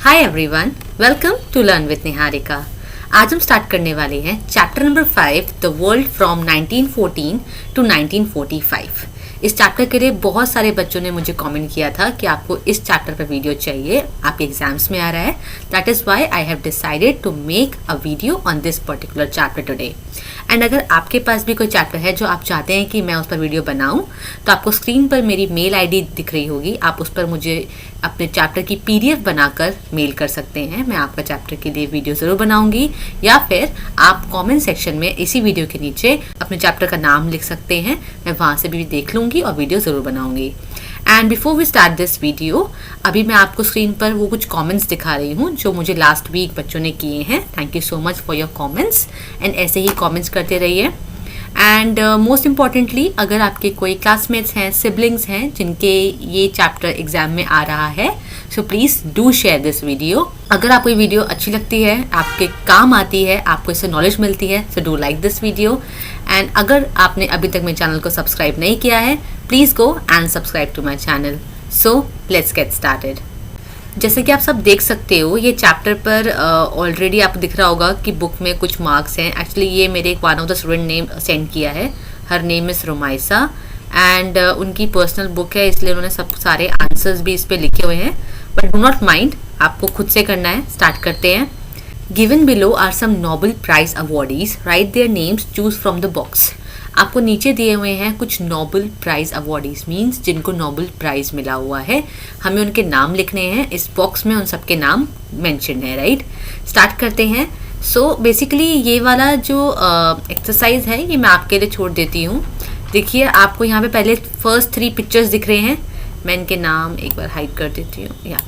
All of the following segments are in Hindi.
Hi everyone, welcome to learn with Niharika. आज हम स्टार्ट करने वाले हैं chapter number 5 the world from 1914 to 1945। इस चैप्टर के लिए बहुत सारे बच्चों ने मुझे कमेंट किया था कि आपको इस चैप्टर पर वीडियो चाहिए, आपके एग्जाम्स में आ रहा है। That is why I have decided to make a video on this particular chapter today. And अगर आपके पास भी कोई चैप्टर है जो आप चाहते हैं कि मैं उस पर वीडियो बनाऊं, तो आपको स्क्रीन पर मेरी मेल आईडी दिख रही होगी। आप उस पर मुझे अपने चैप्टर की पीडीएफ बनाकर मेल कर सकते हैं। मैं आपका चैप्टर के लिए वीडियो ज़रूर बनाऊंगी, या फिर आप कमेंट सेक्शन में इसी वीडियो के नीचे अपने चैप्टर का नाम लिख सकते हैं। मैं वहाँ से भी देख लूँगी और वीडियो ज़रूर बनाऊंगी। And before we start this video, अभी मैं आपको स्क्रीन पर वो कुछ कमेंट्स दिखा रही हूँ जो मुझे लास्ट वीक बच्चों ने किए हैं। Thank you so much for your comments, and ऐसे ही कमेंट्स करते रहिए। एंड मोस्ट इम्पॉर्टेंटली, अगर आपके कोई क्लासमेट्स हैं, सिबलिंग्स हैं जिनके ये चैप्टर एग्जाम में आ रहा है, so please do share this video. अगर आपको ये वीडियो अच्छी लगती है, आपके काम आती है, आपको इससे नॉलेज मिलती है, so do like this video. And अगर आपने अभी तक मेरे चैनल को सब्सक्राइब नहीं किया है, please go and subscribe to my channel. So let's get started. जैसे कि आप सब देख सकते हो, ये चैप्टर पर ऑलरेडी आपको दिख रहा होगा कि बुक में कुछ मार्क्स हैं। एक्चुअली ये मेरे एक वन ऑफ द स्टूडेंट ने सेंड किया है। हर नेम इज़ रोमाइसा, एंड उनकी पर्सनल बुक है, इसलिए उन्होंने सब सारे आंसर्स भी इस पर लिखे हुए हैं। बट डू नॉट माइंड, आपको खुद से करना है। स्टार्ट करते हैं। Given below are some Nobel prize awardees, write their names, choose from the box. आपको नीचे दिए हुए हैं कुछ नोबेल प्राइज अवॉर्डीज, मीन्स जिनको नोबेल प्राइज मिला हुआ है। हमें उनके नाम लिखने हैं। इस बॉक्स में उन सबके नाम मेंशन है, राइट। स्टार्ट करते हैं। सो बेसिकली ये वाला जो एक्सरसाइज है, ये मैं आपके लिए छोड़ देती हूँ। देखिए, आपको यहाँ पे पहले फर्स्ट 3 पिक्चर्स दिख रहे हैं। मैं इनके नाम एक बार हाइड कर देती हूँ। या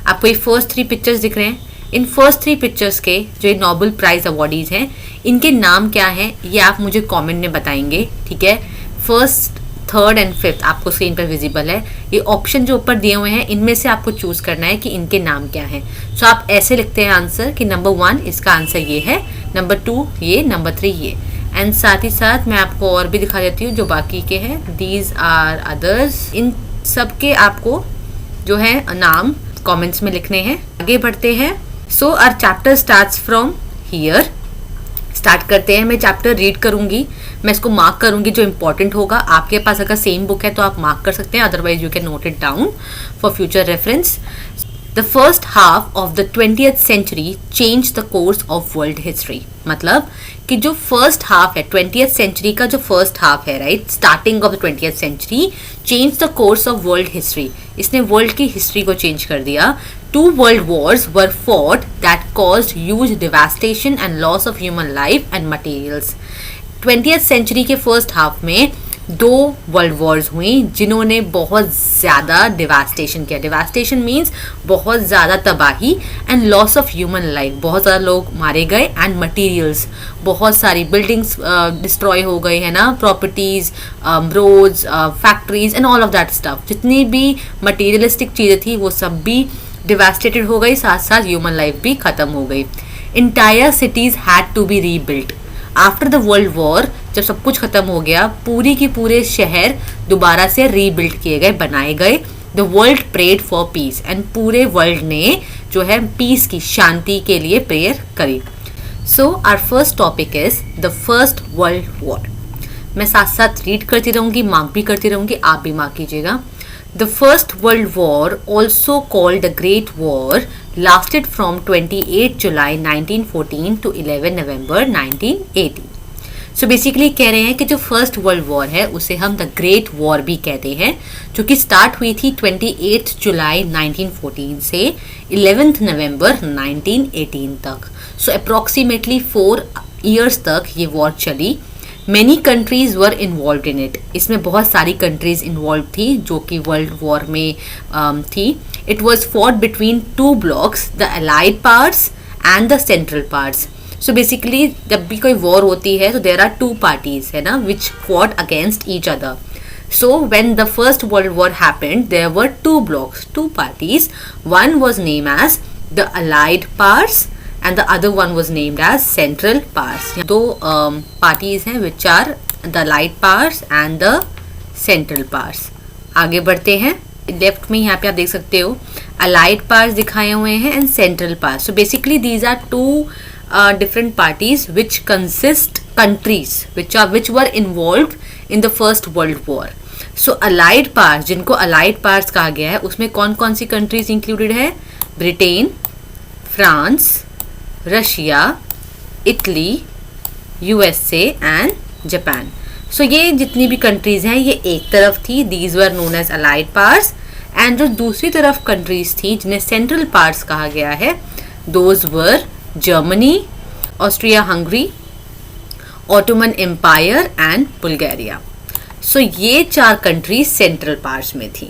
आपको ये फर्स्ट 3 पिक्चर्स दिख रहे हैं। इन फर्स्ट 3 पिक्चर्स के जो ये नोबेल प्राइज अवॉर्डीज हैं, इनके नाम क्या हैं ये आप मुझे कमेंट में बताएंगे, ठीक है। फर्स्ट, थर्ड एंड फिफ्थ आपको स्क्रीन पर विजिबल है। ये ऑप्शन जो ऊपर दिए हुए हैं, इनमें से आपको चूज करना है कि इनके नाम क्या हैं। सो आप ऐसे लिखते हैं आंसर कि नंबर 1 इसका आंसर ये है, नंबर 2 ये, नंबर 3 ये। एंड साथ ही साथ मैं आपको और भी दिखा देती हूँ जो बाकी के हैं। These are others. इन सब के आपको जो है नाम कमेंट्स में लिखने हैं। आगे बढ़ते हैं। So our chapter starts from here. Start करते हैं। मैं चैप्टर रीड करूंगी, मैं इसको मार्क करूंगी जो इंपॉर्टेंट होगा। आपके पास अगर सेम बुक है तो आप मार्क कर सकते हैं, otherwise you can note it down for future reference. The first half of the 20th century changed the course of world history। मतलब कि जो फर्स्ट हाफ है 20th सेंचुरी का, जो फर्स्ट हाफ है, right, starting of the 20th century, change the course of world history. इसने वर्ल्ड की हिस्ट्री को चेंज कर दिया। 2 world wars were fought that caused huge devastation and loss of human life and materials। 20th century के फर्स्ट हाफ में 2 वर्ल्ड वॉर्स हुई जिन्होंने बहुत ज़्यादा डिवास्टेशन किया। डिवास्टेशन मीन्स बहुत ज़्यादा तबाही, and loss of human life, बहुत ज़्यादा लोग मारे गए, एंड मटेरियल्स, बहुत सारी बिल्डिंग्स डिस्ट्रॉय हो गई है ना, properties, roads, factories and all of that stuff. जितनी भी मटीरियलिस्टिक चीज़ें थी वो सब भी डिवास्टेटेड हो गई, साथ साथ ह्यूमन लाइफ भी ख़त्म हो गई। Entire cities had to be rebuilt. After the world war, जब सब कुछ खत्म हो गया, पूरी की पूरे शहर दोबारा से रीबिल्ड किए गए, बनाए गए। The world prayed for peace, and पूरे वर्ल्ड ने जो है पीस की, शांति के लिए प्रेयर करी। So our first topic is the first world war. मैं साथ साथ रीड करती रहूंगी, मार्क भी करती रहूंगी, आप भी मार्क कीजिएगा। The First World War, also called the Great War, lasted from 28 July 1914 to 11 November 1918। So basically कह रहे हैं कि जो फर्स्ट वर्ल्ड वॉर है उसे हम द ग्रेट वॉर भी कहते हैं, जो कि स्टार्ट हुई थी 28 जुलाई 1914 से 11 नवंबर 1918 तक। सो अप्रॉक्सीमेटली 4 years तक ये वॉर चली। Many countries were involved in it। इसमें बहुत सारी कंट्रीज इन्वॉल्व थी जो कि वर्ल्ड वॉर में थी। It was fought between 2 blocks, the allied parts and the central parts। So basically जब भी कोई वॉर होती है तो there are 2 parties, है ना, which fought against each other। So when the first world war happened, there were 2 blocks, 2 parties। One was named as the allied parts and the other one was named as central powers। दो पार्टीज हैं which are the allied powers and the central powers। आगे बढ़ते हैं। लेफ्ट में यहाँ पे आप देख सकते हो अलाइड पार्ट्स दिखाए हुए हैं and central parts. So basically these are two different parties which consist countries which were involved in the first world war. So allied powers, जिनको allied powers कहा गया है, उसमें कौन कौन सी countries included है? Britain, France, Russia, Italy, USA and Japan. So ये जितनी भी कंट्रीज हैं ये एक तरफ थी, these were known as allied powers. And जो दूसरी तरफ कंट्रीज थी जिन्हें सेंट्रल पावर्स कहा गया है, those were Germany, Austria Hungary, Ottoman empire and Bulgaria. So ये 4 कंट्रीज सेंट्रल पार्ट्स में थी.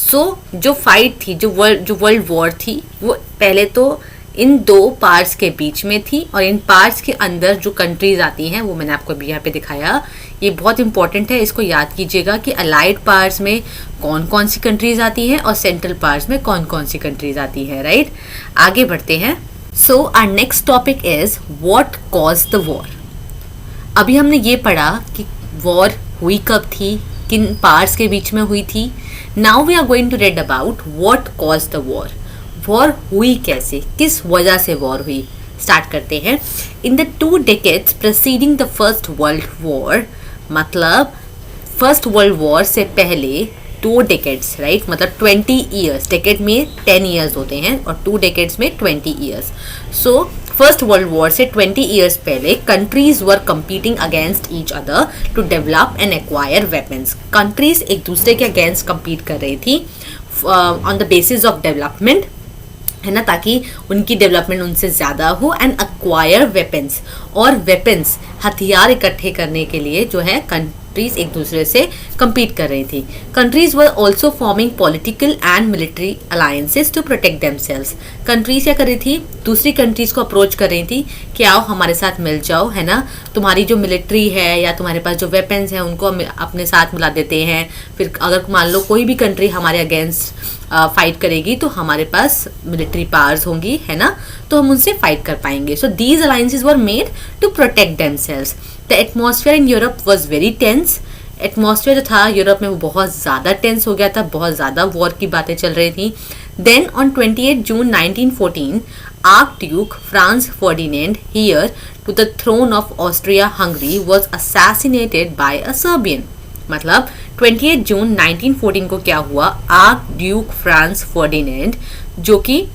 सो जो फाइट थी, जो वर्ल्ड वॉर थी, वो पहले तो इन 2 पार्ट्स के बीच में थी और इन पार्ट्स के अंदर जो कंट्रीज आती हैं वो मैंने आपको अभी यहाँ पे दिखाया. ये बहुत इंपॉर्टेंट है, इसको याद कीजिएगा कि अलाइड पार्ट्स में कौन कौन सी कंट्रीज आती हैं और सेंट्रल पार्ट्स में कौन कौन सी कंट्रीज आती हैं. राइट, आगे बढ़ते हैं. So our next topic is what caused the war. अभी हमने ये पढ़ा कि वॉर हुई कब थी, किन पार्ट्स के बीच में हुई थी. Now we are going to read about what caused the war. War हुई कैसे, किस वजह से वॉर हुई. स्टार्ट करते हैं. In the 2 decades preceding the first world war, मतलब फर्स्ट वर्ल्ड वॉर से पहले 2 decades, राइट, मतलब 20 years. डेकेड में 10 years होते हैं और 2 decades में 20 years. So first world war से 20 years पहले countries were competing against each other to develop and acquire weapons. Countries एक दूसरे के अगेंस्ट compete कर रही थी on the basis of development, है ना, ताकि उनकी डेवलपमेंट उनसे ज़्यादा हो. एंड अक्वायर वेपन्स, और वेपन्स हथियार इकट्ठे करने के लिए जो है कंट्रीज एक दूसरे से compete कर रही थी. Countries were also forming political and military alliances to protect themselves. Countries क्या कर रही थी, दूसरी कंट्रीज को अप्रोच कर रही थी कि आओ हमारे साथ मिल जाओ, है ना, तुम्हारी जो मिलिट्री है या तुम्हारे पास जो वेपन्स हैं उनको अपने साथ मिला देते हैं. फिर अगर मान लो कोई भी कंट्री हमारे अगेंस्ट फाइट करेगी तो हमारे पास मिलिट्री पावर्स होंगी, है ना, तो हम उनसे फाइट कर पाएंगे. So these alliances were made to protect themselves. The atmosphere in Europe was very tense. Atmosphere जो था यूरोप में वो बहुत ज़्यादा टेंस हो गया था, बहुत ज़्यादा वॉर की बातें चल रही थी. Then on 28 June 1914 Archduke Franz Ferdinand, heir to the throne of Austria-Hungary, was assassinated by a Serbian. मतलब 28 जून 1914 को क्या हुआ, आर्कड्यूक फ्रांस फर्डिनेंड जो कि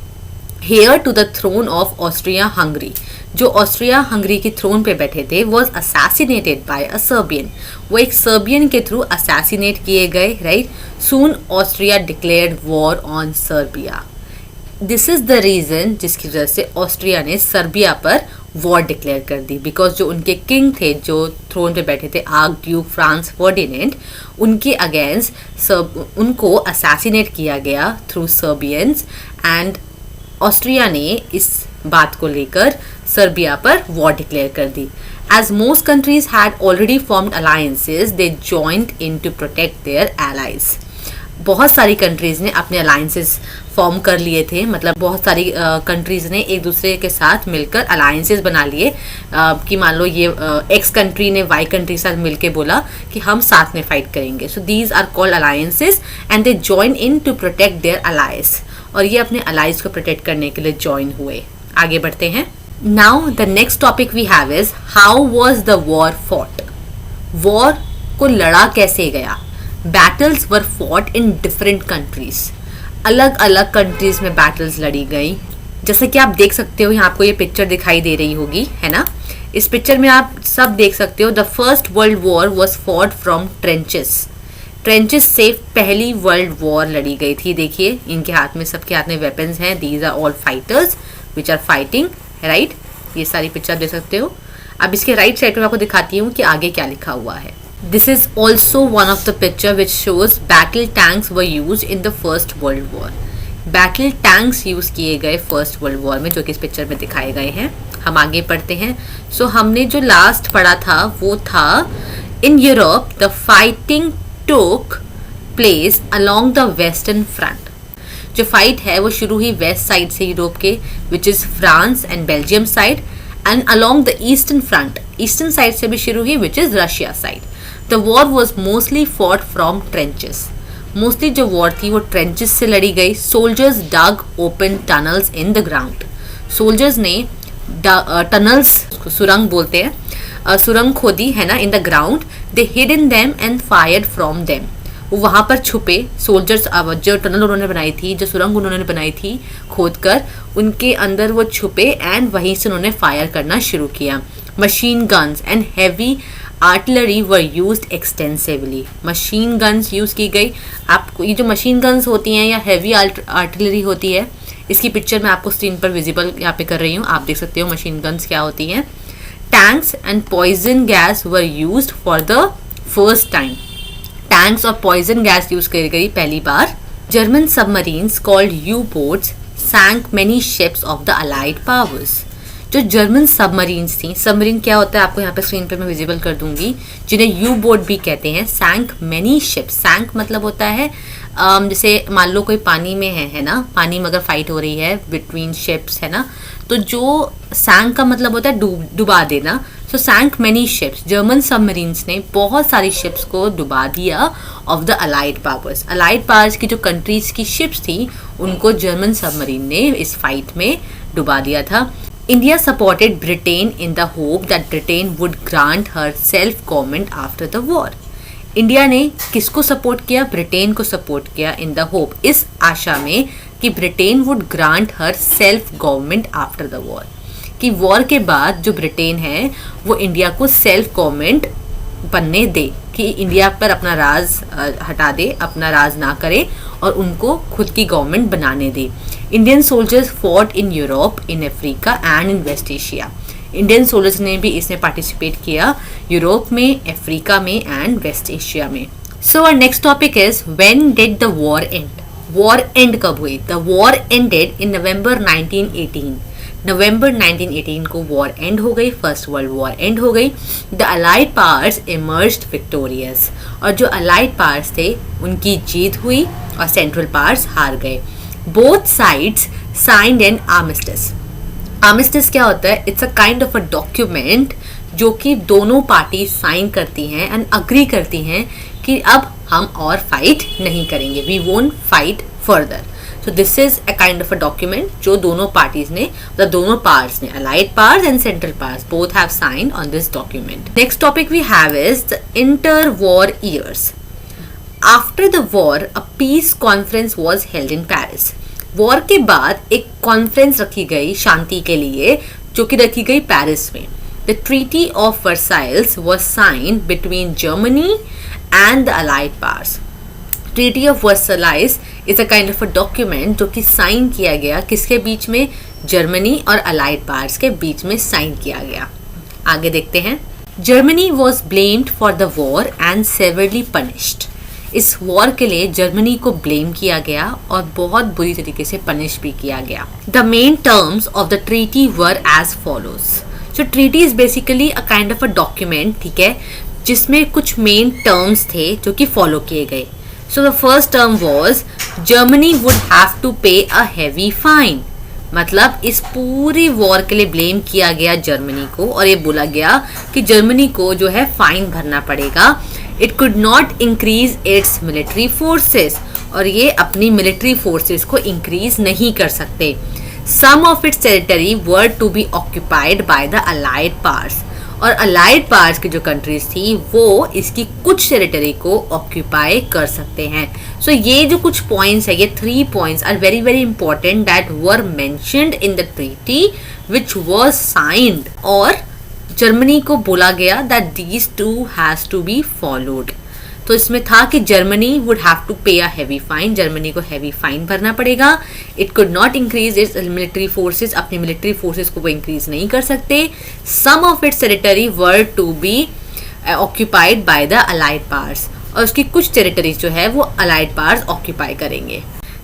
heir to the throne of Austria Hungary, जो ऑस्ट्रिया हंगरी की थ्रोन पे बैठे थे, was assassinated by a Serbian. वो एक सर्बियन के थ्रू असैसिनेट किए गए. Right, soon Austria declared war on Serbia. This is the reason जिसकी वजह से ऑस्ट्रिया ने सर्बिया पर वॉर डिक्लेयर कर दी, बिकॉज जो उनके किंग थे जो थ्रोन पे बैठे थे, आर्कड्यूक फ्रांस फर्डिनेंड, उनके अगेंस्ट उनको असैसिनेट किया गया थ्रू सर्बियंस. एंड ऑस्ट्रिया ने इस बात को लेकर सर्बिया पर वॉर डिक्लेयर कर दी. As most countries had already formed alliances, they joined in to protect their allies. बहुत सारी कंट्रीज ने अपने अलायंसेस फॉर्म कर लिए थे, मतलब बहुत सारी कंट्रीज ने एक दूसरे के साथ मिलकर अलायंसेस बना लिए कि मान लो ये एक्स कंट्री ने वाई कंट्री के साथ मिलकर बोला कि हम साथ में फाइट करेंगे. So these are called alliances and they join in to protect their allies. और ये अपने अलाइज को प्रोटेक्ट करने के लिए जॉइन हुए. आगे बढ़ते हैं. Now the next topic we have is how was the war fought. War को लड़ा कैसे गया. Battles were fought in different countries. अलग अलग कंट्रीज में बैटल्स लड़ी गई. जैसे कि आप देख सकते हो, यहाँ आपको ये पिक्चर दिखाई दे रही होगी, है ना. इस पिक्चर में आप सब देख सकते हो. The first world war was fought from trenches. Trenches से पहली वर्ल्ड वॉर लड़ी गई थी. देखिए इनके हाथ में, सबके हाथ में वेपन्स हैं. These are all fighters which are fighting. Right, ये सारी पिक्चर देख सकते हो. अब इसके राइट साइड में आपको दिखाती हूँ कि आगे क्या लिखा हुआ है. This is also one of the picture which shows battle tanks were used in the first world war. Battle tanks use किए गए फर्स्ट वर्ल्ड वॉर में, जो कि इस पिक्चर में दिखाए गए हैं. हम आगे पढ़ते हैं. सो हमने जो लास्ट पढ़ा था वो था in Europe the fighting took place along the western front. जो फाइट है वो शुरू हुई वेस्ट साइड से यूरोप के, which is France and Belgium side, and along the eastern front, eastern side से भी शुरू हुई, which is Russia side. The war was mostly fought from trenches. Mostly जो वॉर थी वो ट्रेंचेस से लड़ी गई. Soldiers dug open tunnels in the ground. Soldiers ने टनल्स, सुरंग बोलते हैं, सुरंग खोदी है ना, इन the ground. They hid in them and fired from them. वो वहाँ पर छुपे सोल्जर्स. जो टनल उन्होंने बनाई थी, जो सुरंग उन्होंने बनाई थी खोद कर, उनके अंदर वो छुपे एंड वहीं से उन्होंने फायर करना शुरू किया. Machine guns and heavy artillery were used extensively. Machine guns use की गई. आपको ये जो मशीन गन्स होती हैं या हैवी आर्टिलरी होती है, इसकी पिक्चर मैं आपको स्क्रीन पर विजिबल यहाँ पे कर रही हूँ, आप देख सकते हो मशीन गन्स क्या होती हैं. Tanks and poison gas were used for the first time. Tanks और पॉइजन गैस यूज की गई पहली बार. German submarines called U boats sank many ships of the allied powers. जो जर्मन सबमरीन्स थी, सबमरीन क्या होता है आपको यहाँ पे स्क्रीन पे मैं विजिबल कर दूंगी, जिन्हें यू बोट भी कहते हैं. सैंक मेनी शिप्स. सैंक मतलब होता है जैसे मान लो कोई पानी में है ना, पानी में अगर फाइट हो रही है बिटवीन शिप्स, है ना, तो जो सैंक का मतलब होता है डुबा देना. सो सैंक मेनी शिप्स. जर्मन सबमरीन्स ने बहुत सारी शिप्स को डुबा दिया of the allied powers. Allied powers की जो कंट्रीज की शिप्स थी उनको जर्मन सबमरीन ने इस फाइट में डुबा दिया था. India supported Britain in the hope that Britain would grant her self government after the war. India ने किसको सपोर्ट किया? ब्रिटेन को सपोर्ट किया इन द होप, इस आशा में कि Britain would grant her self government after the war. कि वॉर के बाद जो ब्रिटेन है वो इंडिया को सेल्फ गवर्नमेंट बनने दे, कि इंडिया पर अपना राज हटा दे, अपना राज ना करे और उनको खुद की गवर्नमेंट बनाने दे. Indian soldiers fought in Europe, in Africa and in West Asia. Indian soldiers ने भी इसमें पार्टिसिपेट किया यूरोप में, अफ्रीका में एंड वेस्ट एशिया में. So our next topic is when did the war end. War end कब हुई? The war ended in November 1918. November 1918 को वॉर एंड हो गई, फर्स्ट वर्ल्ड वॉर एंड हो गई. The allied powers emerged victorious. और जो अलाइड पावर्स थे उनकी जीत हुई और सेंट्रल पावर्स हार गए. Both sides signed an armistice. Armistice क्या होता है? It's a kind of a document जो कि दोनों पार्टी साइन करती हैं एंड अग्री करती हैं कि अब हम और फाइट नहीं करेंगे, we won't fight further. So this is a kind of a document जो दोनों पार्टीज ने, मतलब दोनों पावर्स ने, allied powers and central powers, both have signed on this document. Next topic we have is the interwar years. After the war, a peace conference was held in Paris. War के बाद एक कॉन्फ्रेंस रखी गई शांति के लिए, जो कि रखी गई पेरिस में. The Treaty of Versailles was signed between Germany and the allied powers. Treaty of Versailles is a kind of a document जो कि साइन किया गया किसके बीच में? जर्मनी और अलाइड पावर्स के बीच में साइन किया गया. आगे देखते हैं. Germany was blamed for the war and severally punished. इस वॉर के लिए जर्मनी को ब्लेम किया गया और बहुत बुरी तरीके से पनिश भी किया गया. The main terms of the treaty were as follows. So treaty is basically a kind of a document, ठीक है, जिसमें कुछ मेन टर्म्स थे जो कि फॉलो किए गए. So the first term was Germany would have to pay a heavy fine. मतलब इस पूरी वॉर के लिए ब्लेम किया गया जर्मनी को और ये बोला गया कि जर्मनी को जो है फाइन भरना पड़ेगा. It could not increase its military forces. और ये अपनी मिलिट्री फोर्सेस को इंक्रीज नहीं कर सकते. Some of its territory were to be occupied by the allied powers. और अलाइड पावर्स की जो कंट्रीज थी वो इसकी कुछ टेरिटरी को ऑक्यूपाई कर सकते हैं. सो ये जो कुछ पॉइंट्स है, ये 3 points are very very important that were mentioned in the treaty which was signed. और जर्मनी को बोला गया that these two has to be followed. तो इसमें था कि Germany would have to pay a heavy fine, Germany को हेवी फाइन भरना पड़ेगा. It could not increase its military forces, अपनी मिलिट्री फोर्सेस को वो इंक्रीज नहीं कर सकते. Some of its territory were to be occupied by the allied powers. और उसकी कुछ टेरिटरीज जो है वो अलाइड पावर्स ऑक्यूपाई करेंगे.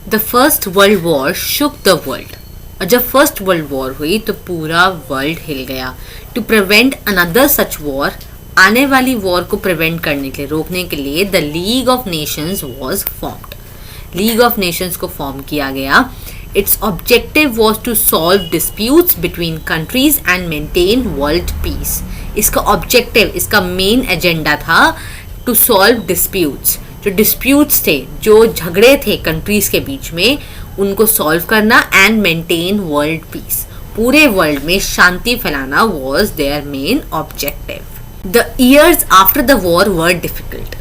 The first world war shook the world. और जब फर्स्ट वर्ल्ड वॉर हुई तो पूरा वर्ल्ड हिल गया. To prevent another such war, आने वाली वॉर को प्रिवेंट करने के लिए, रोकने के लिए, the league of nations was formed. League of nations को फॉर्म किया गया. Its objective was to solve disputes between countries and maintain world peace. इसका ऑब्जेक्टिव, इसका मेन एजेंडा था टू सॉल्व डिस्प्यूट्स, जो डिस्प्यूट्स थे, जो झगड़े थे कंट्रीज के बीच में, उनको सॉल्व करना एंड मेंटेन वर्ल्ड पीस, पूरे वर्ल्ड में शांति फैलाना was their main objective. The years after the war were difficult,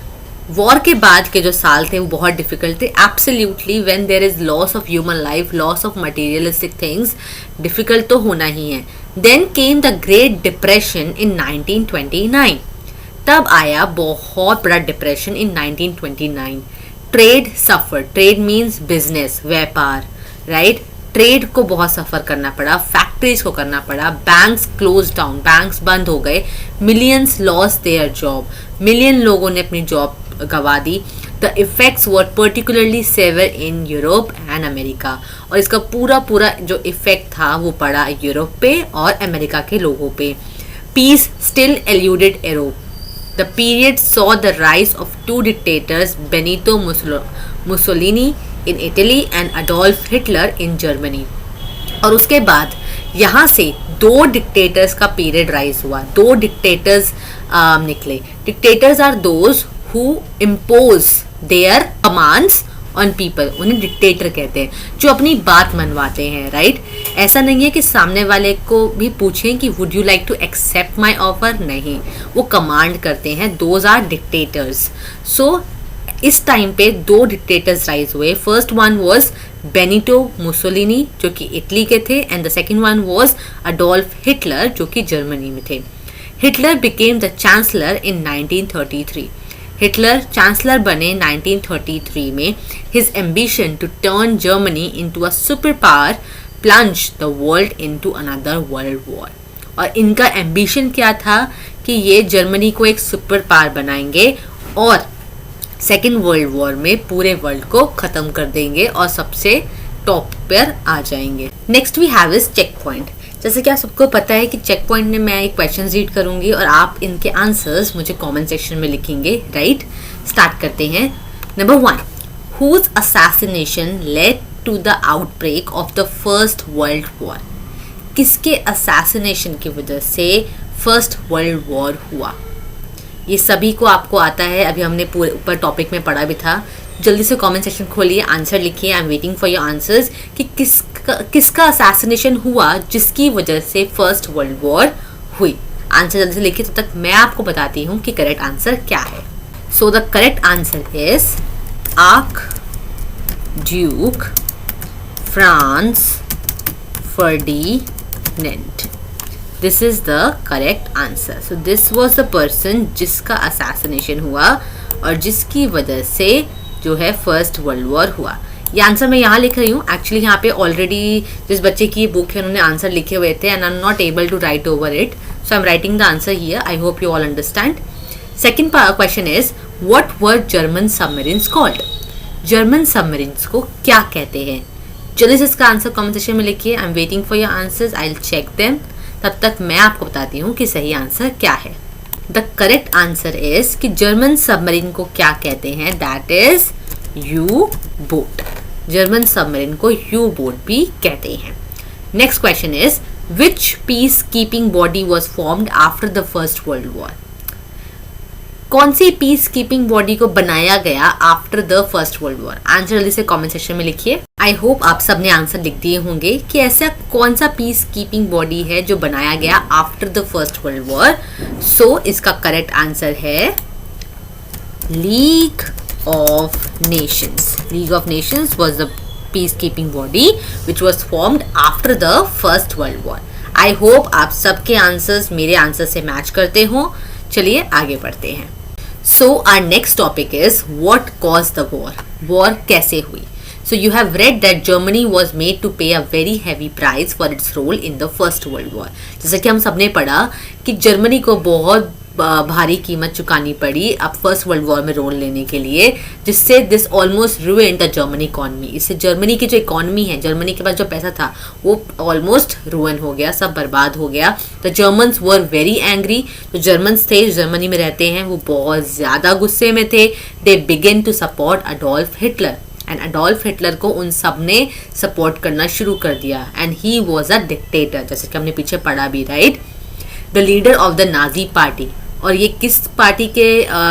war के बाद के जो साल थे वो बहुत डिफिकल्ट थे। Absolutely, when there is loss of human life, loss of materialistic things, difficult तो होना ही है। Then came the great depression in 1929, तब आया बहुत बड़ा depression in 1929। Trade suffer, trade means business, व्यापार, राइट। ट्रेड को बहुत सफर करना पड़ा, फैक्ट्रीज को करना पड़ा, बैंक्स क्लोज डाउन, बैंक्स बंद हो गए, millions lost their job, million लोगों ने अपनी जॉब गवा दी। The effects were particularly severe in Europe and America, और इसका पूरा जो इफेक्ट था वो पड़ा यूरोप पे और अमेरिका के लोगों पे। Peace still eluded Europe. The period saw the rise of two dictators, Benito Mussolini in Italy and Adolf Hitler in Germany. और उसके बाद यहाँ से दो डिक्टेटर्स का पीरियड राइज हुआ, दो डिक्टेटर्स निकले। Dictators are those who impose their commands on people, उन्हें डिक्टेटर कहते हैं, जो अपनी बात मनवाते हैं, राइट। ऐसा नहीं है कि सामने वाले को भी पूछें कि would you like to accept my offer, नहीं, वो कमांड करते हैं, दोज आर डिक्टेटर्स। सो इस टाइम पे दो डिक्टेटर्स राइज हुए। First one was Benito Mussolini जो कि इटली के थे, and the second one was Adolf Hitler जो कि जर्मनी में थे। Hitler became the chancellor in 1933। Hitler chancellor बने 1933 में। His ambition to turn Germany into a super power plunge the world into another world war. और इनका एम्बिशन क्या था कि ये जर्मनी को एक सुपर पावर बनाएंगे और सेकेंड वर्ल्ड वॉर में पूरे वर्ल्ड को खत्म कर देंगे और सबसे टॉप पर आ जाएंगे। Next we have is check point. जैसे कि आप सबको पता है कि चेक पॉइंट में मैं एक क्वेश्चन रीड करूंगी और आप इनके आंसर्स मुझे कमेंट सेक्शन में लिखेंगे, राइट। स्टार्ट करते हैं। Number 1, whose assassination led to the outbreak of the first world war. किसके असैसिनेशन की वजह से फर्स्ट वर्ल्ड वॉर हुआ? ये सभी को आपको आता है, अभी हमने पूरे ऊपर टॉपिक में पढ़ा भी था। जल्दी से कमेंट सेक्शन खोलिए, आंसर लिखिए। I am waiting for your answers कि किसका असैसिनेशन हुआ जिसकी वजह से फर्स्ट वर्ल्ड वॉर हुई। आंसर जल्दी से लिखिए, तब तक मैं आपको बताती हूँ कि करेक्ट आंसर क्या है। So the correct answer is arc Duke Franz Ferdinand. This is the correct answer. So this was the person जिसका असैसिनेशन हुआ और जिसकी वजह से जो है फर्स्ट वर्ल्ड वॉर हुआ। ये आंसर मैं यहाँ लिख रही हूँ। एक्चुअली यहाँ पे ऑलरेडी जिस बच्चे की बुक है उन्होंने आंसर लिखे हुए थे and I am not able to write over it, so I am writing the answer here. I hope you all understand. Second question is what were German submarines called. German submarines को क्या कहते हैं? जल्दी से इसका आंसर कमेंट सेक्शन में लिखिए। I am waiting for your answers, I will check them. तब तक मैं आपको बताती हूँ कि सही आंसर क्या है। द करेक्ट आंसर इज कि जर्मन सबमरीन को क्या कहते हैं? That is you boat. German submarine को यू बोट भी कहते हैं। Next question is which peace keeping body was formed after the first world war. कौन सी पीस कीपिंग बॉडी को बनाया गया after the first world war? Answer जल्दी से कमेंट सेक्शन में लिखिए। आई होप आप सबने आंसर लिख दिए होंगे कि ऐसा कौन सा पीस कीपिंग बॉडी है जो बनाया गया after the first world war. So इसका करेक्ट आंसर है league of nations. League of nations was the peacekeeping body which was formed after the first world war. I hope आप सबके आंसर्स मेरे आंसर से मैच करते हो। चलिए आगे बढ़ते हैं। So our next topic is what caused the war. War कैसे हुई? So you have read that Germany was made to pay a very heavy price for its role in the First World War. जैसे कि हम सबने पढ़ा कि जर्मनी को बहुत भारी कीमत चुकानी पड़ी अब फर्स्ट वर्ल्ड वॉर में रोल लेने के लिए, जिससे this almost ruined the Germany economy. इससे जर्मनी की जो इकॉनमी है, जर्मनी के पास जो पैसा था वो ऑलमोस्ट ruin हो गया, सब बर्बाद हो गया। The Germans were very angry. जो जर्मन्स थे, जर्मनी में रहते हैं, वो बहुत ज़्यादा गुस्से में थे। They begin to support Adolf Hitler and Adolf Hitler को उन सब ने सपोर्ट करना शुरू कर दिया and he was a dictator, जैसे कि हमने पीछे पढ़ा भी, right. The leader of the Nazi party, और ये किस पार्टी के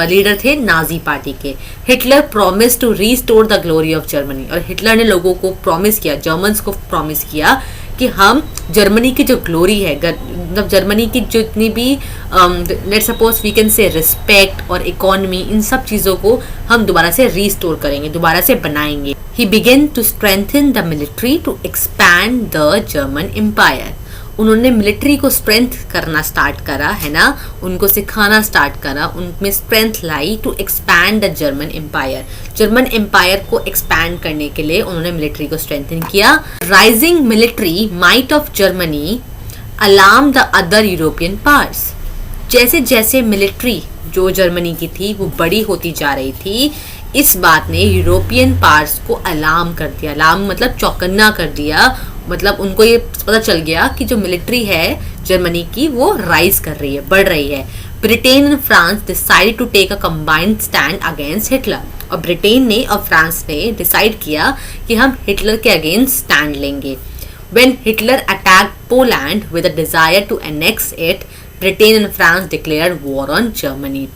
लीडर थे? नाजी पार्टी के। Hitler promise to restore the glory of Germany, और हिटलर ने लोगों को प्रॉमिस किया, जर्मन्स को प्रॉमिस किया कि हम जर्मनी की जो ग्लोरी है, मतलब जर्मनी की जितनी भी let suppose we can say respect और इकोनॉमी, इन सब चीज़ों को हम दोबारा से रीस्टोर करेंगे, दोबारा से बनाएंगे। He began to strengthen the military to expand the German empire. उन्होंने मिलिट्री को स्ट्रेंथ करना स्टार्ट करा, है ना, उनको सिखाना स्टार्ट करा, उनमें स्ट्रेंथ लाई to expand the German empire. German empire को एक्सपैंड करने के लिए उन्होंने मिलिट्री को स्ट्रेंथन किया। Rising military might of Germany alarm the other European powers. जैसे जैसे मिलिट्री जो जर्मनी की थी वो बड़ी होती जा रही थी, इस बात ने यूरोपियन पावर्स को अलार्म कर दिया। अलार्म मतलब चौकन्ना कर दिया, मतलब उनको ये पता चल गया कि जो मिलिट्री है जर्मनी की वो राइज कर रही है, बढ़ रही है। Britain and France decide to take a combined stand against Hitler. और ब्रिटेन ने और फ्रांस ने डिसाइड किया कि हम हिटलर के अगेंस्ट स्टैंड लेंगे। When Hitler attacked Poland with a desire to annex it, Britain and France declared war on Germany.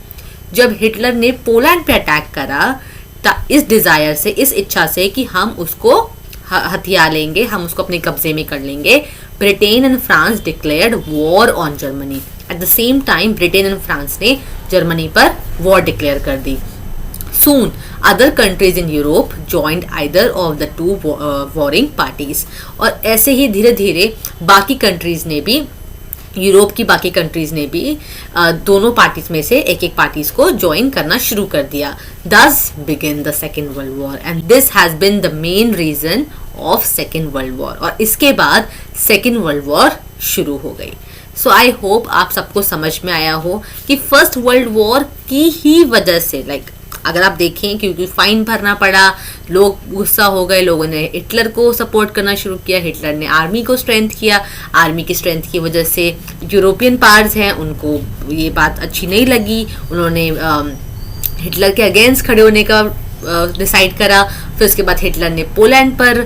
जब हिटलर ने पोलैंड पे अटैक करा, इस डिजायर से, इस इच्छा से कि हम उसको हथिया लेंगे, हम उसको अपने कब्जे में कर लेंगे, Britain and France declared war on Germany. Eight the same time Britain and France ने जर्मनी पर वॉर डिक्लेयर कर दी। Soon, other countries in Europe joined either of the two warring parties। और ऐसे ही धीरे धीरे बाकी कंट्रीज ने भी, यूरोप की बाकी कंट्रीज ने भी दोनों पार्टीज में से एक एक पार्टीज को ज्वाइन करना शुरू कर दिया। Thus began the Second World War and this has been the main reason of Second World War। और इसके बाद Second World War शुरू हो गई। सो आई होप आप सबको समझ में आया हो कि फर्स्ट वर्ल्ड वॉर की ही वजह से, अगर आप देखें, क्योंकि फाइन भरना पड़ा, लोग गुस्सा हो गए, लोगों ने हिटलर को सपोर्ट करना शुरू किया, हिटलर ने आर्मी को स्ट्रेंथ किया, आर्मी की स्ट्रेंथ की वजह से यूरोपियन पावर्स हैं उनको ये बात अच्छी नहीं लगी, उन्होंने हिटलर के अगेंस्ट खड़े होने का डिसाइड करा। फिर उसके बाद हिटलर ने पोलैंड पर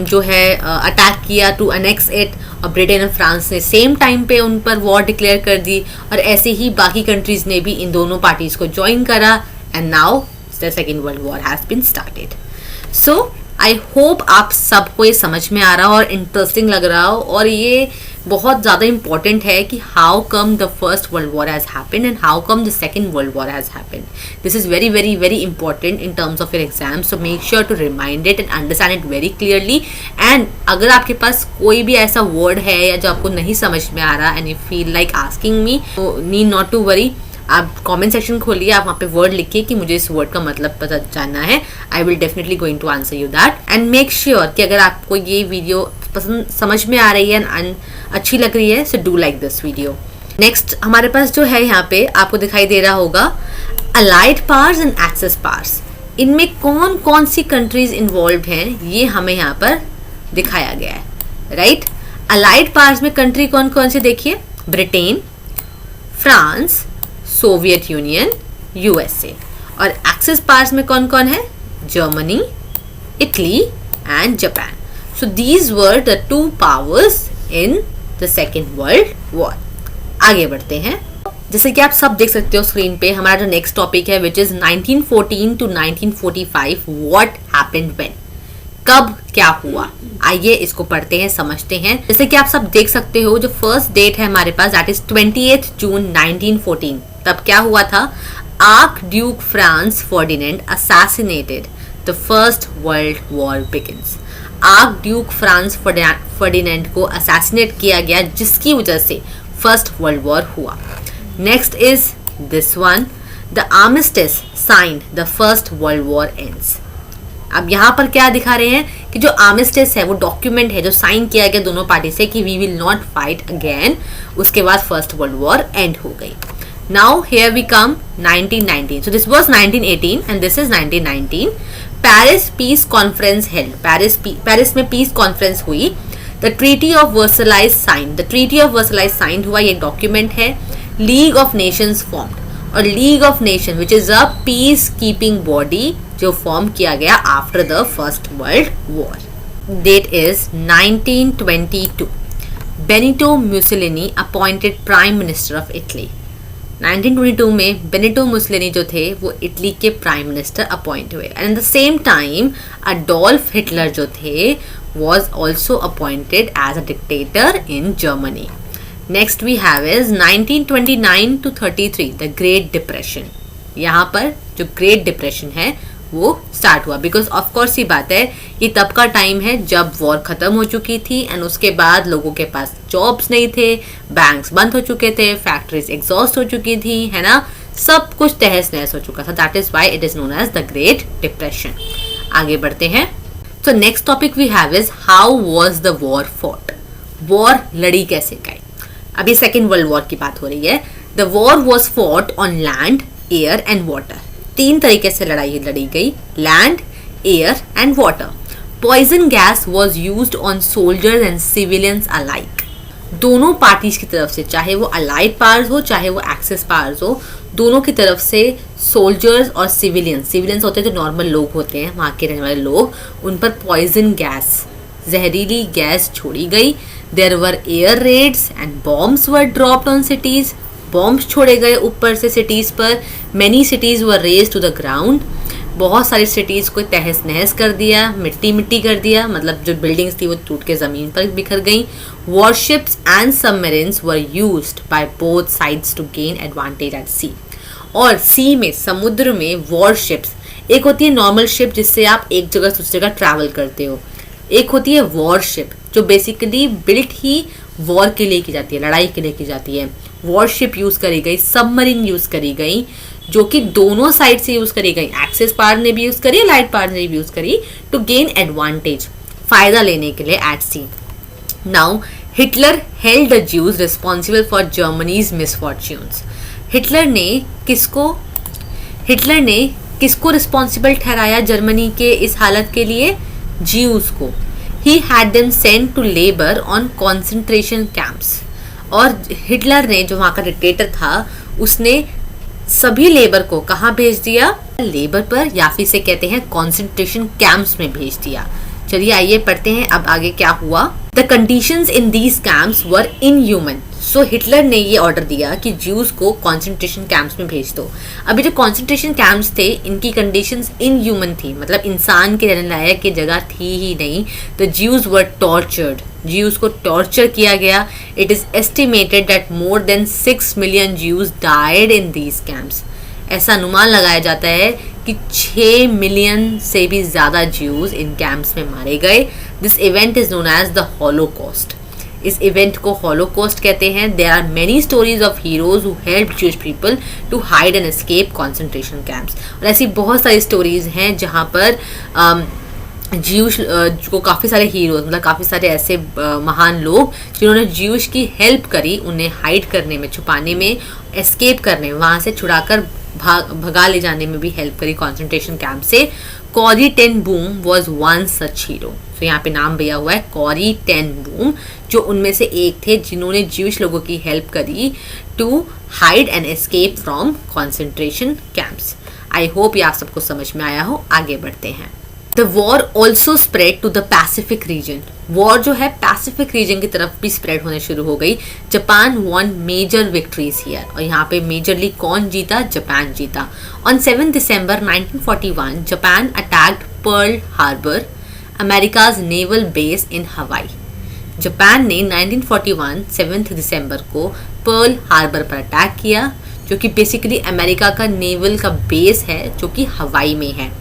जो है अटैक किया टू अनेक्स इट, और ब्रिटेन और फ्रांस ने सेम टाइम पे उन पर वॉर डिक्लेयर कर दी, और ऐसे ही बाकी कंट्रीज ने भी इन दोनों पार्टीज को ज्वाइन करा। And now the Second World War has been started. So I hope आप सबको ये समझ में आ रहा हो और इंटरेस्टिंग लग रहा हो, और ये बहुत ज़्यादा इम्पॉर्टेंट है कि how come the first world war has happened and how come the second world war has happened. This is very very very important in terms of your exam, so make sure to remind it and understand it very clearly. And अगर आपके पास कोई भी ऐसा word है या जो आपको नहीं समझ में आ रहा and you feel like asking me, so need not to worry, आप कमेंट सेक्शन खोलिए, आप वहाँ पे वर्ड लिखिए कि मुझे इस वर्ड का मतलब पता जानना है। I will definitely going to answer you that. And make sure कि अगर आपको ये वीडियो पसंद, समझ में आ रही है, अच्छी लग रही है, so do like this video. Next हमारे पास जो है यहाँ पे आपको दिखाई दे रहा होगा allied powers and axis powers. इनमें कौन कौन सी कंट्रीज इन्वॉल्व हैं ये हमें यहाँ पर दिखाया गया है, राइट। अलाइड पावर्स में कंट्री कौन कौन सी देखिए, Britain, France, Soviet union, USA. और एक्सेस पावर्स में कौन कौन है, Germany, Italy and Japan. So these were the two powers in the second world war. आगे बढ़ते हैं। जैसे कि आप सब देख सकते हो स्क्रीन पे, हमारा जो नेक्स्ट टॉपिक है which is 1914 to 1945, what happened when, कब क्या हुआ। आइए इसको पढ़ते हैं, समझते हैं। जैसे कि आप सब देख सकते हो, जो फर्स्ट डेट है हमारे पास दैट इज 28 जून 1914। तब क्या हुआ था, arc Duke Franz Ferdinand assassinated, the first world war begins. Arc Duke Franz Ferdinand को असैसिनेट किया गया, जिसकी वजह से फर्स्ट वर्ल्ड वॉर हुआ। Next is this one, the armistice signed, the first world war ends. अब यहाँ पर क्या दिखा रहे हैं कि जो आर्मिस्टिस है वो डॉक्यूमेंट है जो साइन किया गया दोनों पार्टी से कि we will not fight again, उसके बाद फर्स्ट वर्ल्ड वॉर एंड हो गई। Now here we come 1919. So this was 1918 and this is 1919. Paris Peace Conference held. Paris में Peace Conference हुई। The Treaty of Versailles signed. The Treaty of Versailles signed हुआ, ये डॉक्यूमेंट है। League of Nations formed, और League of Nations which is a peace keeping body जो फॉर्म किया गया after the first world war. That is 1922। Benito Mussolini appointed prime minister of Italy. 1922 में बेनिटो मुसोलिनी जो थे वो इटली के प्राइम मिनिस्टर अपॉइंट हुए and at the same time Adolf Hitler जो थे was also appointed as a dictator in Germany. Next we have is 1929 to 33 the Great Depression. यहाँ पर जो Great Depression है वो स्टार्ट हुआ बिकॉज ऑफ कोर्स ये बात है ये तब का टाइम है जब वॉर खत्म हो चुकी थी एंड उसके बाद लोगों के पास जॉब्स नहीं थे, बैंक्स बंद हो चुके थे, फैक्ट्रीज एग्जॉस्ट हो चुकी थी, है ना, सब कुछ तहस नहस हो चुका था. That is why it is known as the great depression. आगे बढ़ते हैं. So next topic we have is how was the war fought? War लड़ी कैसे गई? अभी सेकेंड वर्ल्ड वॉर की बात हो रही है. The war was fought on land, air and water. 3 तरीके से लड़ाई लड़ी गई, land, air and water. Poison gas was used on soldiers and civilians alike. दोनों पार्टीज की तरफ से, चाहे वो अलाइड पावर्स हो चाहे वो एक्सेस पावर्स हो, दोनों की तरफ से सोल्जर्स और सिविलियंस होते हैं जो नॉर्मल लोग होते हैं वहाँ के रहने वाले लोग, उन पर पॉइजन गैस, जहरीली गैस छोड़ी गई. There were air raids and bombs were dropped on cities. Bombs छोड़े गए ऊपर से सिटीज पर. Many cities were razed to the ground. बहुत सारी सिटीज को तहस नहस कर दिया, मिट्टी मिट्टी कर दिया, मतलब जो बिल्डिंग्स थी वो टूट के ज़मीन पर बिखर गई. Warships and submarines were used by both sides to gain advantage at sea. और सी में, समुद्र में वॉरशिप्स, एक होती है नॉर्मल शिप जिससे आप एक जगह से दूसरी जगह ट्रैवल करते हो, एक होती है वॉरशिप जो बेसिकली बिल्ट ही वॉर के लिए की जाती है, लड़ाई के लिए की जाती है. वॉरशिप यूज़ करी गई, सबमरीन यूज़ करी गई, जो कि दोनों साइड से यूज़ करी गई. एक्सेस पावर ने भी यूज़ करी, लाइट पावर ने भी यूज़ करी टू गेन एडवांटेज, फ़ायदा लेने के लिए at sea. Now Hitler held the Jews responsible for Germany's misfortunes. Hitler ने किसको रिस्पॉन्सिबल ठहराया जर्मनी के इस हालत के लिए? ज्यूज को. He had them sent to labour on concentration camps. और हिटलर ने, जो वहाँ का डिक्टेटर था, उसने सभी लेबर को कहाँ भेज दिया? लेबर पर, या फिर से कहते हैं कॉन्सेंट्रेशन कैंप्स में भेज दिया. चलिए आइए पढ़ते हैं अब आगे क्या हुआ. The conditions in these camps were inhuman. So Hitler ने ये ऑर्डर दिया कि ज्यूज को कॉन्सेंट्रेशन कैंप्स में भेज दो. अभी जो कॉन्सेंट्रेशन कैंप्स थे इनकी कंडीशंस इनह्यूमन थी, मतलब इंसान के रहने लायक की जगह थी ही नहीं. तो ज्यूज वर टॉर्चर्ड. ज्यूज को टॉर्चर किया गया. It is estimated that more than 6 million Jews died in these camps. ऐसा अनुमान लगाया जाता है कि 6 मिलियन से भी ज़्यादा ज्यूज इन कैंप्स में मारे गए. This event is known as the Holocaust. इस इवेंट को हॉलोकॉस्ट कहते हैं. There are many stories of heroes who help Jewish people to hide and escape concentration camps. और ऐसी बहुत सारी स्टोरीज हैं जहाँ पर ज्यूश को काफ़ी सारे हीरोज, मतलब काफ़ी सारे ऐसे महान लोग जिन्होंने ज्यूश की हेल्प करी, उन्हें हाइड करने में, छुपाने में, एस्केप करने में, वहाँ से छुड़ाकर भगा ले जाने में भी हेल्प करी कॉन्सेंट्रेशन कैंप से. Carry ten boom was one such hero. तो यहाँ पे नाम दिया हुआ है कॉरी टेन बूम, जो उनमें से एक थे जिन्होंने ज्यूश लोगों की हेल्प करी to hide and escape from concentration camps. I hope ये आप सबको समझ में आया हो. आगे बढ़ते हैं. The war also spread to the Pacific region. War जो है पैसिफिक रीजन की तरफ भी स्प्रेड होने शुरू हो गई. Japan won major victories here. और यहाँ पे मेजरली कौन जीता? जापान जीता. On 7 December 1941 Japan attacked Pearl Harbor, America's naval base in Hawaii. Japan ने 1941 7 दिसंबर को पर्ल हार्बर पर अटैक किया, जो कि बेसिकली अमेरिका का नेवल का बेस है जो कि हवाई में है.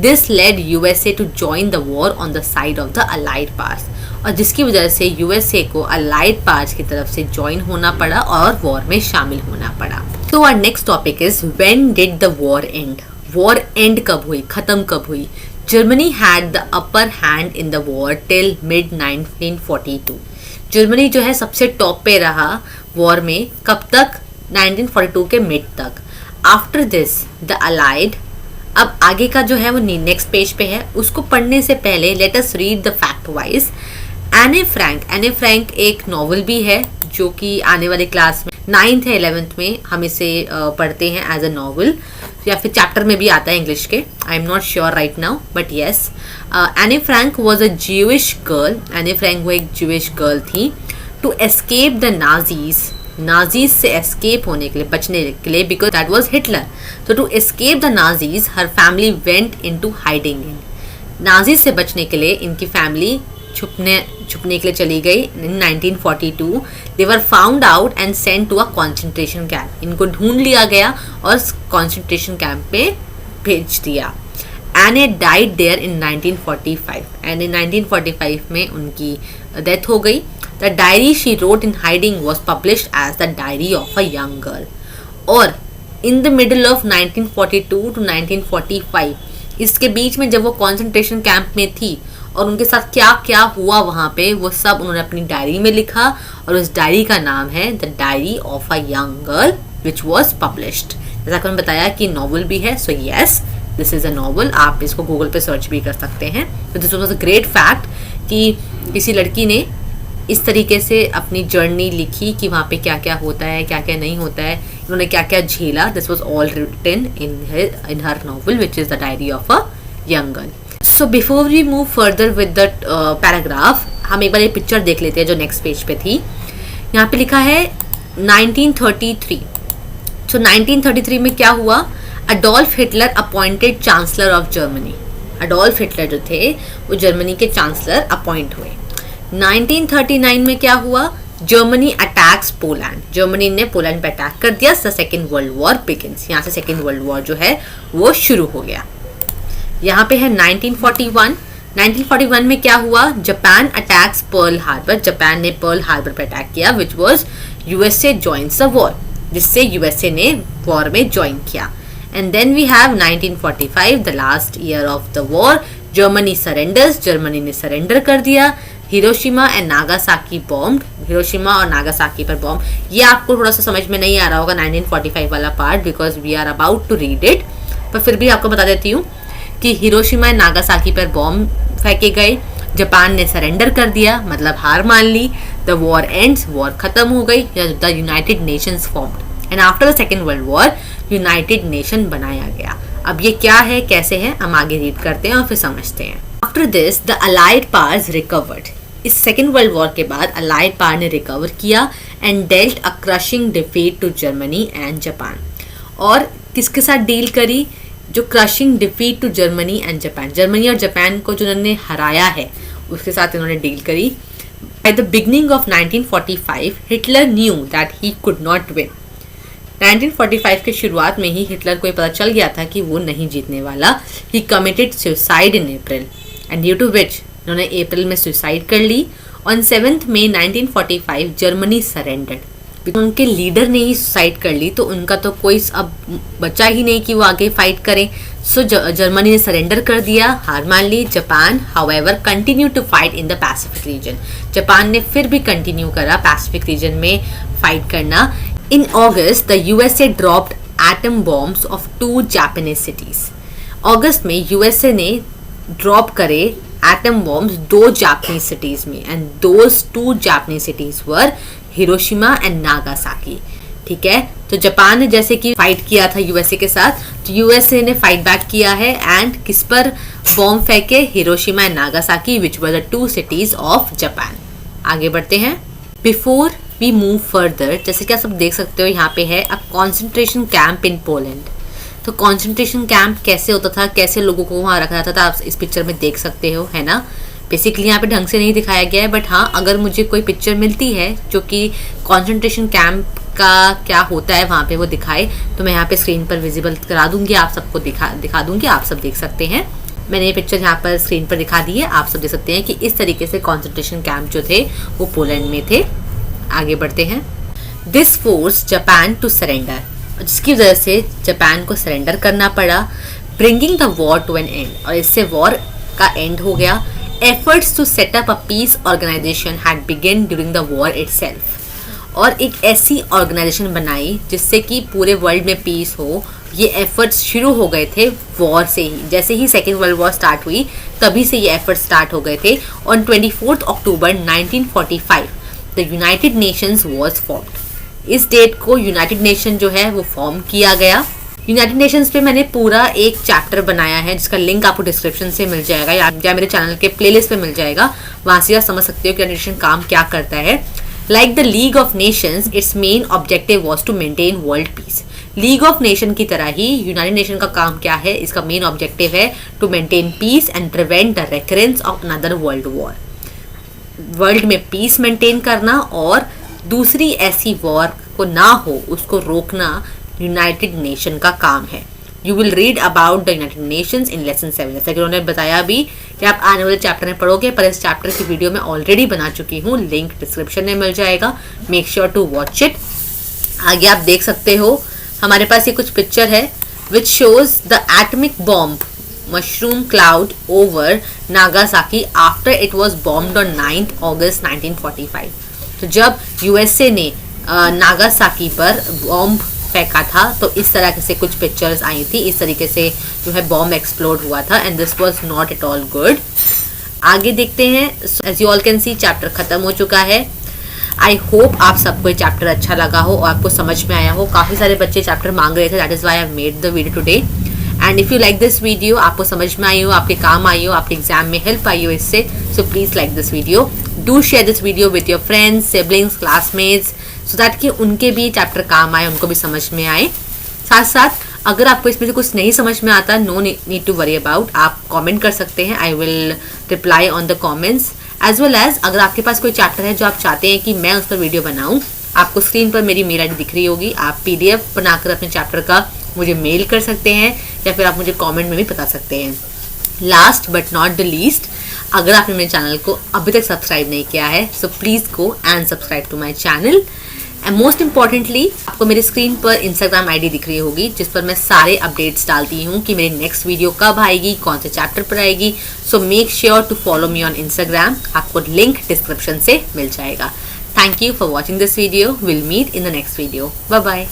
This led USA to join the war on the side of the Allied powers. और जिसकी वजह से USA को Allied powers की तरफ से ज्वाइन होना पड़ा और वॉर में शामिल होना पड़ा. तो our next topic is when did the war end? War end कब हुई, खत्म कब हुई? Germany had the upper hand in the war till mid 1942. Germany जो है सबसे टॉप पे रहा वॉर में. कब तक? 1942 के मिड तक. After this the Allied. अब आगे का जो है वो नेक्स्ट पेज पे है, उसको पढ़ने से पहले let us read the fact wise. एने फ्रैंक एक नॉवल भी है जो कि आने वाले क्लास में 9th या 11th में हम इसे पढ़ते हैं एज अ नॉवल, या फिर चैप्टर में भी आता है इंग्लिश के. I am not sure right now, but yes. Anne Frank was a Jewish girl. Anne Frank वो एक ज्यूइश गर्ल थी. To escape the Nazis Nazis से एस्केप होने के लिए, बचने के लिए, बिकॉज दैट वाज हिटलर। तो to escape the Nazis her family went into hiding in. Nazis से बचने के लिए इनकी फैमिली छुपने के लिए चली गई। In 1942 they were found out and sent to a concentration camp. इनको ढूंढ लिया गया और कॉन्सेंट्रेशन कैंप में भेज दिया। Anne died there in 1945 and in 1945 में उनकी डेथ हो गई। The diary she wrote in hiding was published as the diary of a young girl. और in the middle of 1942 to 1945, इसके बीच में जब वो कॉन्सेंट्रेशन कैंप में थी और उनके साथ क्या क्या हुआ वहाँ पे, वो सब उन्होंने अपनी डायरी में लिखा और उस डायरी का नाम है the diary of a young girl which was published. जैसा कि मैंने बताया कि नॉवल भी है, so yes this is a novel. आप इसको गूगल पे सर्च भी कर सकते हैं। तो this was a great fact कि किसी लड़की ने इस तरीके से अपनी जर्नी लिखी कि वहाँ पे क्या क्या होता है, क्या क्या नहीं होता है, इन्होंने क्या क्या झेला। This was all written in her novel which is the diary of a young girl. So before we move further with the paragraph, हम एक बार ये पिक्चर देख लेते हैं जो नेक्स्ट पेज पे थी। यहाँ पे लिखा है 1933। सो 1933 में क्या हुआ? Adolf Hitler appointed chancellor of Germany. Adolf Hitler जो थे वो जर्मनी के चांसलर अपॉइंट हुए। 1939 में क्या हुआ? Germany attacks Poland. जर्मनी ने पोलैंड पे अटैक कर दिया। The second world war begins. यहाँ से सेकेंड वर्ल्ड वॉर जो है वो शुरू हो गया। यहाँ पे है 1941। 1941 में क्या हुआ? Japan attacks Pearl Harbor. Japan ने पर्ल हार्बर पे अटैक किया which was USA joins the war, जिससे यूएसए ने वॉर में ज्वाइन किया। And then we have 1945, the last year of the war. Germany surrenders. Germany ने सरेंडर कर दिया। Hiroshima and Nagasaki bomb. Hiroshima और नागासाकी पर बॉम्ब। ये आपको थोड़ा सा समझ में नहीं आ रहा होगा 1945 वाला part, because we are about to read it, पर फिर भी आपको बता देती हूँ कि हिरोशिमा एंड नागासाकी पर बॉम्ब फेंके गए। जापान ने सरेंडर कर दिया, मतलब हार मान ली। The war ends. वॉर खत्म हो गई। The United Nations formed and after the second world war United Nation बनाया गया। अब ये क्या है, कैसे है, हम आगे रीड करते हैं और फिर समझते हैं। After this the allied powers recovered. इस सेकेंड वर्ल्ड वॉर के बाद अलाइड पावर ने रिकवर किया and dealt a crushing defeat to Germany and Japan. और किसके साथ डील करी? जो crushing defeat to Germany and Japan. Germany और जापान को जो उन्होंने हराया है उसके साथ इन्होंने डील करी। At the beginning of 1945, Hitler knew that he could not win. 1945 के शुरुआत में ही हिटलर को ये पता चल गया था कि वो नहीं जीतने वाला। He committed suicide in April, and due to which उन्होंने अप्रैल में सुसाइड कर ली। On 7th May 1945, Germany surrendered. उनके लीडर ने ही सुसाइड कर ली तो उनका तो कोई अब बचा ही नहीं कि वो आगे फाइट करें। सो जर्मनी ने सरेंडर कर दिया, हार मान ली। Japan however continue to fight in the Pacific region. Japan ने फिर भी कंटिन्यू करा पैसिफिक रीजन में फाइट करना। In August the USA dropped atom bombs of 2 Japanese cities. अगस्त में यूएसए ने ड्रॉप करे एटम बॉम्ब्स 2 जापानीज सिटीज में, and those 2 Japanese cities were Hiroshima and Nagasaki. ठीक है, तो जापान ने जैसे कि फाइट किया था यूएसए के साथ, तो यूएसए ने फाइट बैक किया है एंड किस पर बॉम्ब फेंके? Hiroshima and Nagasaki which were the 2 cities of Japan. आगे बढ़ते हैं। बिफोर वी मूव फर्दर, जैसे कि आप सब देख सकते हो यहाँ पे है अ कॉन्सेंट्रेशन कैंप इन पोलैंड। तो कॉन्सेंट्रेशन कैंप कैसे होता था, कैसे लोगों को वहाँ रखा जाता था, आप इस पिक्चर में देख सकते हो, है ना। बेसिकली यहाँ पे ढंग से नहीं दिखाया गया है, बट हाँ अगर मुझे कोई पिक्चर मिलती है जो कि कॉन्सेंट्रेशन कैंप का क्या होता है वहाँ पे वो दिखाए, तो मैं यहाँ पे स्क्रीन पर विजिबल करा दूंगी, आप सबको दिखा दूंगी, आप सब देख सकते हैं। मैंने ये पिक्चर यहाँ पर स्क्रीन पर दिखा दी है, आप सब देख सकते हैं कि इस तरीके से कॉन्सेंट्रेशन कैंप जो थे वो पोलैंड में थे। आगे बढ़ते हैं। This force Japan to surrender, जिसकी वजह से जापान को सरेंडर करना पड़ा। Bringing the war to an end, और इससे वॉर का एंड हो गया। Efforts to set up a peace organization had begun during the war itself, और एक ऐसी ऑर्गेनाइजेशन बनाई जिससे कि पूरे वर्ल्ड में पीस हो। ये एफर्ट्स शुरू हो गए थे वॉर से ही, जैसे ही सेकेंड वर्ल्ड वॉर स्टार्ट हुई तभी से ये एफर्ट्स स्टार्ट हो गए थे। On 24 October 1945 the United Nations was formed. इस डेट को यूनाइटेड नेशन जो है वो फॉर्म किया गया। यूनाइटेड नेशंस पे मैंने पूरा एक चैप्टर बनाया है जिसका लिंक आपको डिस्क्रिप्शन से मिल जाएगा या मेरे चैनल के प्लेलिस्ट पे मिल जाएगा, वहाँ से आप समझ सकते हो कि यूनाइटेड नेशन काम क्या करता है। Like the League of Nations, its main objective was to maintain world peace. League of nation की तरह ही यूनाइटेड नेशन का काम क्या है, इसका मेन ऑब्जेक्टिव है to maintain peace and prevent the recurrence of another world war. World में पीस मेंटेन करना और दूसरी ऐसी वॉर को ना हो उसको रोकना यूनाइटेड नेशन का काम है. You will read about the United Nations in lesson 7. जैसा कि उन्होंने बताया भी कि आप आने वाले चैप्टर में पढ़ोगे, पर इस चैप्टर की वीडियो मैं ऑलरेडी बना चुकी हूँ, लिंक डिस्क्रिप्शन में मिल जाएगा. Make sure to watch it. आगे आप देख सकते हो हमारे पास ये कुछ पिक्चर है which shows the atomic bomb mushroom cloud over Nagasaki after it was bombed on 9 अगस्त 1945. तो जब यूएसए ने नागासाकी पर बॉम्ब फेंका था तो इस तरह से कुछ पिक्चर्स आई थी. इस तरीके से जो है बॉम्ब एक्सप्लोड हुआ था and this was not at all good. आगे देखते हैं. As you all can see chapter खत्म हो चुका है. आई होप आप सबको ये चैप्टर अच्छा लगा हो और आपको समझ में आया हो. काफ़ी सारे बच्चे चैप्टर मांग रहे थे, that is why I have made the video today. And if you like this video, आपको समझ में आई हो, आपके काम आई हो, आपके एग्जाम में हेल्प आई हो इससे, so please like this video. Do share this video with your friends, siblings, classmates, so that कि उनके भी चैप्टर काम आए, उनको भी समझ में आए. साथ साथ अगर आपको इसमें से कुछ नहीं समझ में आता, no need to worry about, आप कमेंट कर सकते हैं. I will reply on the comments. As well as अगर आपके पास कोई चैप्टर है जो आप चाहते हैं कि मैं उस पर वीडियो बनाऊं, आपको स्क्रीन पर मेरी मेल आईडी दिख रही होगी. आप PDF बनाकर अपने चैप्टर का मुझे मेल कर सकते हैं या फिर आप मुझे कमेंट में भी बता सकते हैं. Last but not the least, अगर आपने मेरे चैनल को अभी तक सब्सक्राइब नहीं किया है, so please go and subscribe to my channel. And most importantly, आपको मेरी स्क्रीन पर इंस्टाग्राम आईडी दिख रही होगी जिस पर मैं सारे अपडेट्स डालती हूँ कि मेरी नेक्स्ट वीडियो कब आएगी, कौन से चैप्टर पर आएगी. So make sure to follow me on Instagram. आपको लिंक डिस्क्रिप्शन से मिल जाएगा. Thank you for watching this video. Will meet in the next video. Bye bye.